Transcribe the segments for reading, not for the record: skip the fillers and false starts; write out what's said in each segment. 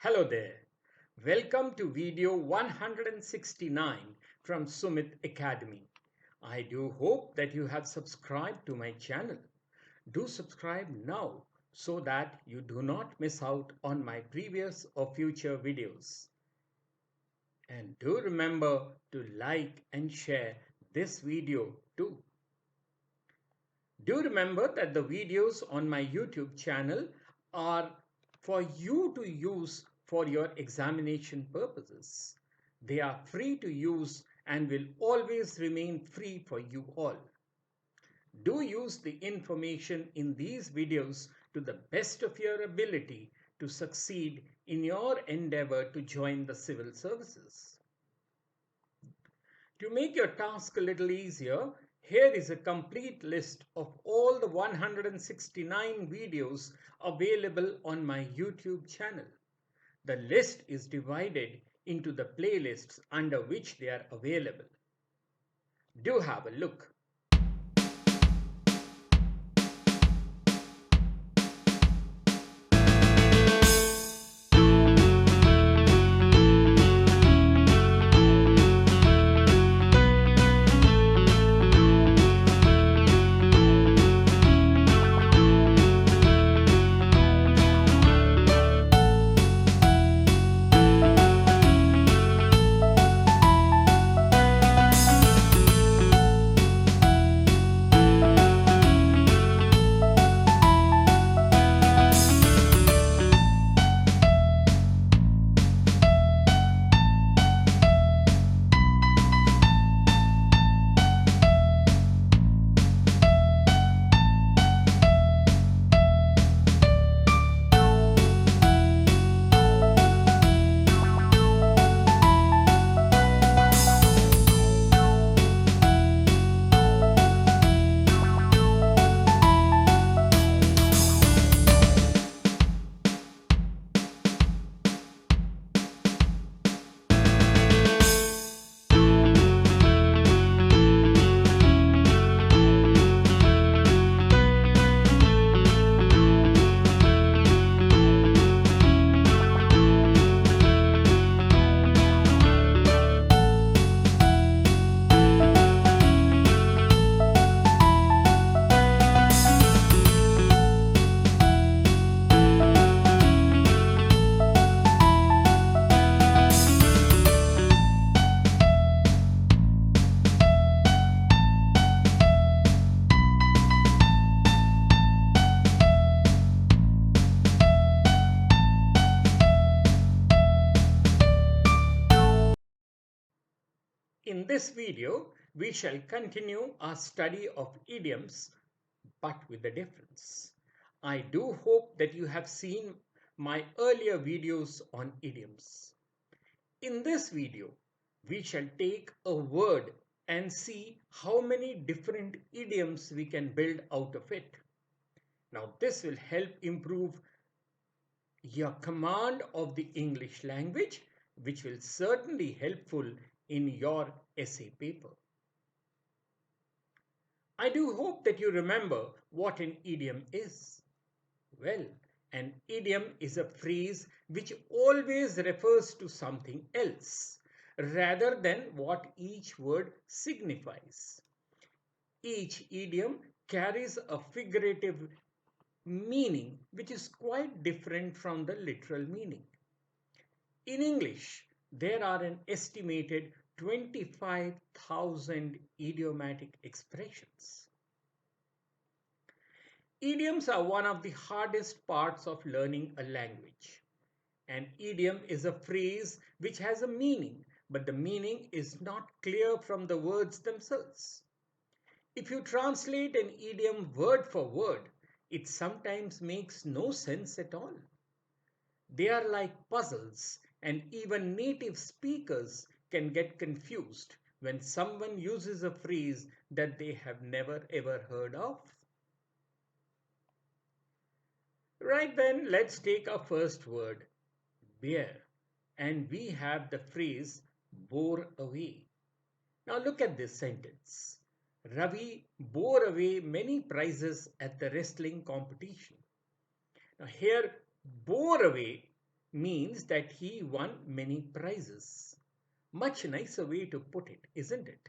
Hello there. Welcome to video 169 from Sumit Academy. I do hope that you have subscribed to my channel. Do subscribe now so that you do not miss out on my previous or future videos. And do remember to like and share this video too. Do remember that the videos on my YouTube channel are for you to use for your examination purposes. They are free to use and will always remain free for you all. Do use the information in these videos to the best of your ability to succeed in your endeavor to join the civil services. To make your task a little easier, here is a complete list of all the 169 videos available on my YouTube channel. The list is divided into the playlists under which they are available. Do have a look. In this video, we shall continue our study of idioms, but with a difference. I do hope that you have seen my earlier videos on idioms. In this video, we shall take a word and see how many different idioms we can build out of it. Now, this will help improve your command of the English language, which will certainly helpful in your essay paper. I do hope that you remember what an idiom is. Well, an idiom is a phrase which always refers to something else rather than what each word signifies. Each idiom carries a figurative meaning which is quite different from the literal meaning. In English, there are an estimated 25,000 idiomatic expressions. Idioms are one of the hardest parts of learning a language. An idiom is a phrase which has a meaning, but the meaning is not clear from the words themselves. If you translate an idiom word for word, it sometimes makes no sense at all. They are like puzzles, and even native speakers can get confused when someone uses a phrase that they have never ever heard of. Right then, let's take our first word, bear, and we have the phrase bore away. Now look at this sentence. Ravi bore away many prizes at the wrestling competition. Now here, bore away means that he won many prizes. Much nicer way to put it, isn't it?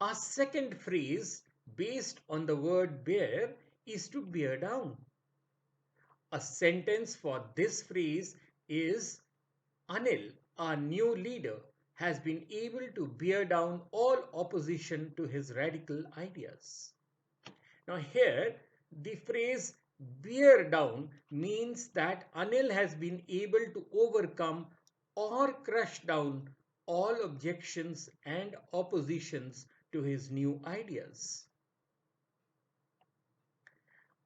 Our second phrase, based on the word bear, is to bear down. A sentence for this phrase is Anil, our new leader, has been able to bear down all opposition to his radical ideas. Now, here, the phrase bear down means that Anil has been able to overcome or crush down all objections and oppositions to his new ideas.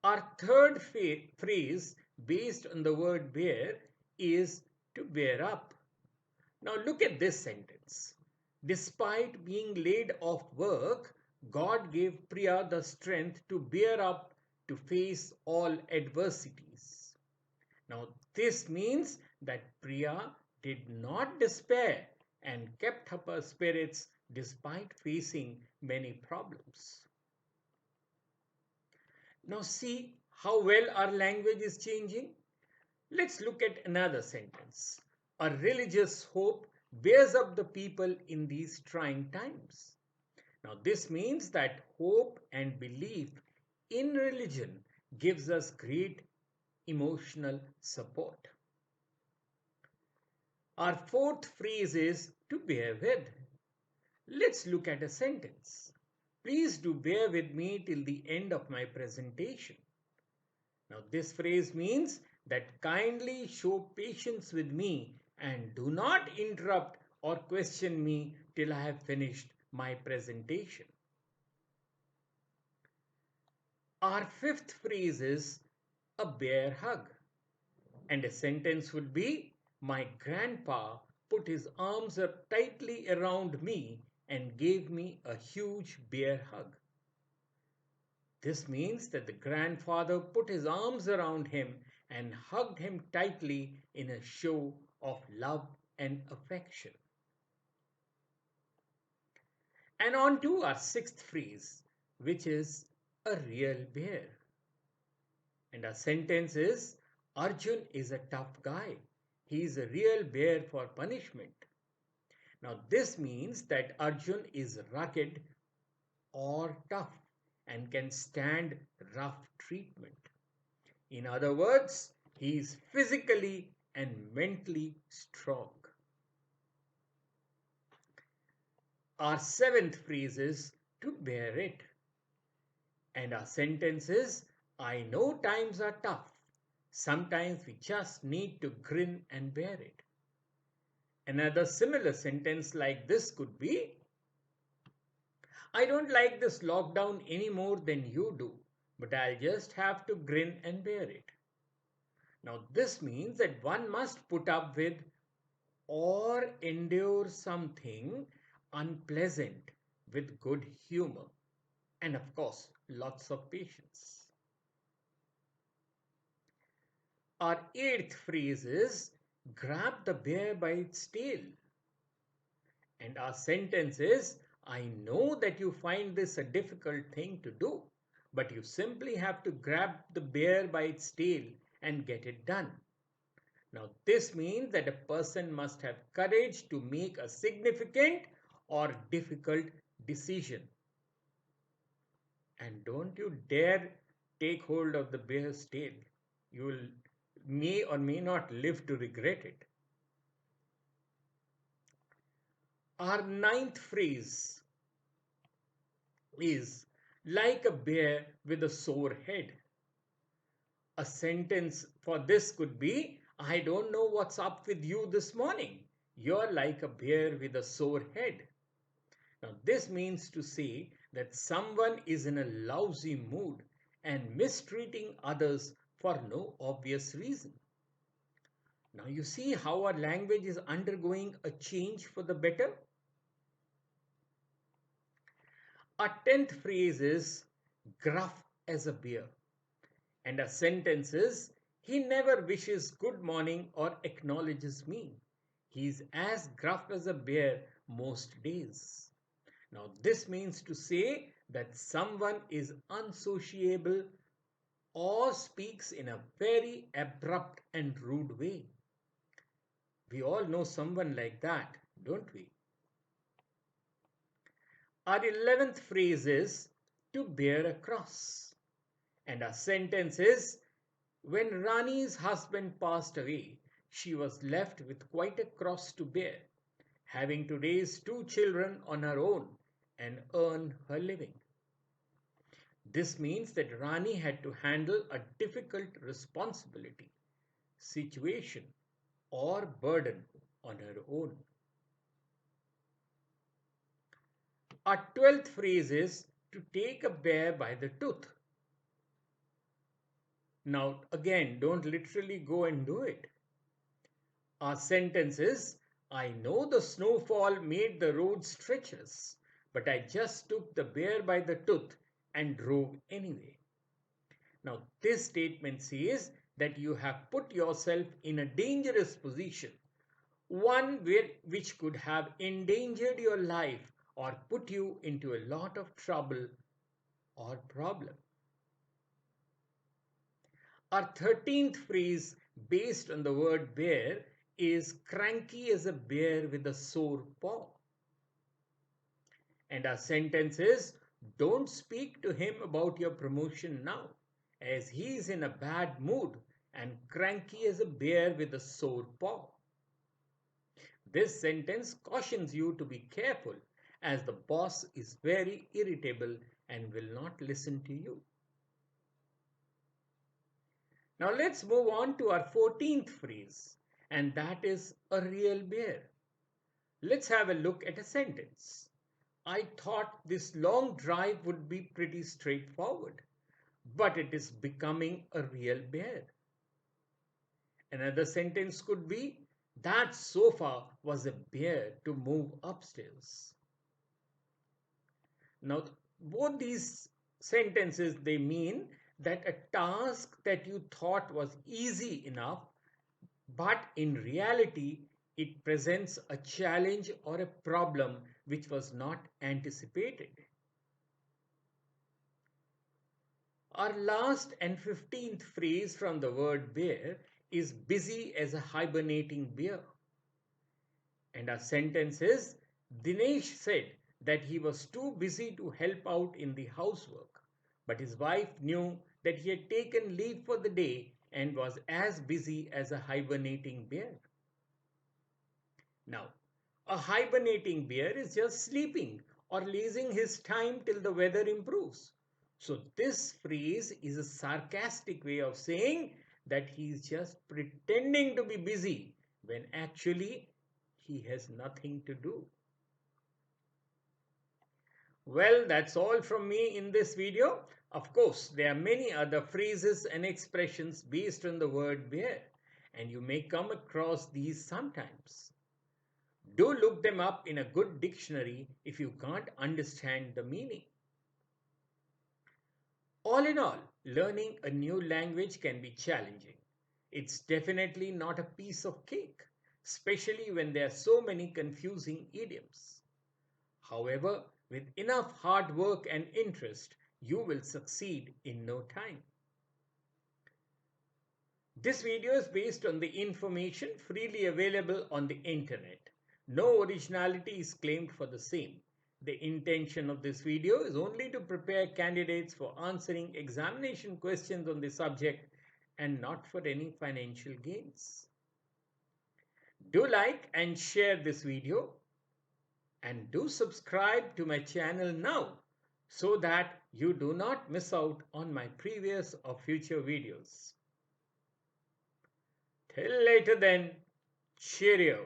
Our third phrase, based on the word bear, is to bear up. Now look at this sentence. Despite being laid off work, God gave Priya the strength to bear up to face all adversities. Now this means that Priya did not despair and kept up her spirits despite facing many problems. Now see how well our language is changing. Let's look at another sentence. A religious hope bears up the people in these trying times. Now, this means that hope and belief in religion gives us great emotional support. Our fourth phrase is to bear with. Let's look at a sentence. Please do bear with me till the end of my presentation. Now, this phrase means that kindly show patience with me and do not interrupt or question me till I have finished my presentation. Our fifth phrase is a bear hug. And a sentence would be, my grandpa put his arms up tightly around me and gave me a huge bear hug. This means that the grandfather put his arms around him and hugged him tightly in a show of love and affection. And on to our sixth phrase, which is a real bear. And our sentence is, Arjun is a tough guy. He is a real bear for punishment. Now this means that Arjun is rugged or tough and can stand rough treatment. In other words, he is physically and mentally strong. Our seventh phrase is to bear it. And our sentence is, I know times are tough. Sometimes we just need to grin and bear it. Another similar sentence like this could be, I don't like this lockdown any more than you do, but I'll just have to grin and bear it. Now this means that one must put up with or endure something unpleasant with good humor and of course lots of patience. Our eighth phrase is grab the bear by its tail. And our sentence is, I know that you find this a difficult thing to do, but you simply have to grab the bear by its tail and get it done. Now, this means that a person must have courage to make a significant or difficult decision. And don't you dare take hold of the bear's tail. You will may or may not live to regret it. Our ninth phrase is like a bear with a sore head. A sentence for this could be, I don't know what's up with you this morning. You're like a bear with a sore head. Now, this means to say that someone is in a lousy mood and mistreating others for no obvious reason. Now, you see how our language is undergoing a change for the better? Our tenth phrase is gruff as a bear. And our sentence is, he never wishes good morning or acknowledges me. He's as gruff as a bear most days. Now, this means to say that someone is unsociable or speaks in a very abrupt and rude way. We all know someone like that, don't we? Our 11th phrase is to bear a cross. And our sentence is when Rani's husband passed away, she was left with quite a cross to bear, having to raise two children on her own and earn her living. This means that Rani had to handle a difficult responsibility, situation, or burden on her own. Our 12th phrase is to take a bear by the tooth. Now, again, don't literally go and do it. Our sentence is, I know the snowfall made the roads treacherous, but I just took the bear by the tooth and drove anyway. Now, this statement says that you have put yourself in a dangerous position, one which could have endangered your life or put you into a lot of trouble or problem. Our 13th phrase based on the word bear is cranky as a bear with a sore paw. And our sentence is don't speak to him about your promotion now, as he is in a bad mood and cranky as a bear with a sore paw. This sentence cautions you to be careful as the boss is very irritable and will not listen to you. Now let's move on to our 14th phrase, and that is a real bear. Let's have a look at a sentence. I thought this long drive would be pretty straightforward, but it is becoming a real bear. Another sentence could be, that sofa was a bear to move upstairs. Now, both these sentences, they mean that a task that you thought was easy enough, but in reality, it presents a challenge or a problem which was not anticipated. Our last and 15th phrase from the word bear is busy as a hibernating bear. And our sentence is Dinesh said that he was too busy to help out in the housework, but his wife knew that he had taken leave for the day and was as busy as a hibernating bear. Now, a hibernating bear is just sleeping or lazing his time till the weather improves. So this phrase is a sarcastic way of saying that he is just pretending to be busy when actually he has nothing to do. Well, that's all from me in this video. Of course, there are many other phrases and expressions based on the word bear, and you may come across these sometimes. Do look them up in a good dictionary if you can't understand the meaning. All in all, learning a new language can be challenging. It's definitely not a piece of cake, especially when there are so many confusing idioms. However, with enough hard work and interest, you will succeed in no time. This video is based on the information freely available on the internet. No originality is claimed for the same. The intention of this video is only to prepare candidates for answering examination questions on the subject and not for any financial gains. Do like and share this video and do subscribe to my channel now so that you do not miss out on my previous or future videos. Till later then, cheerio.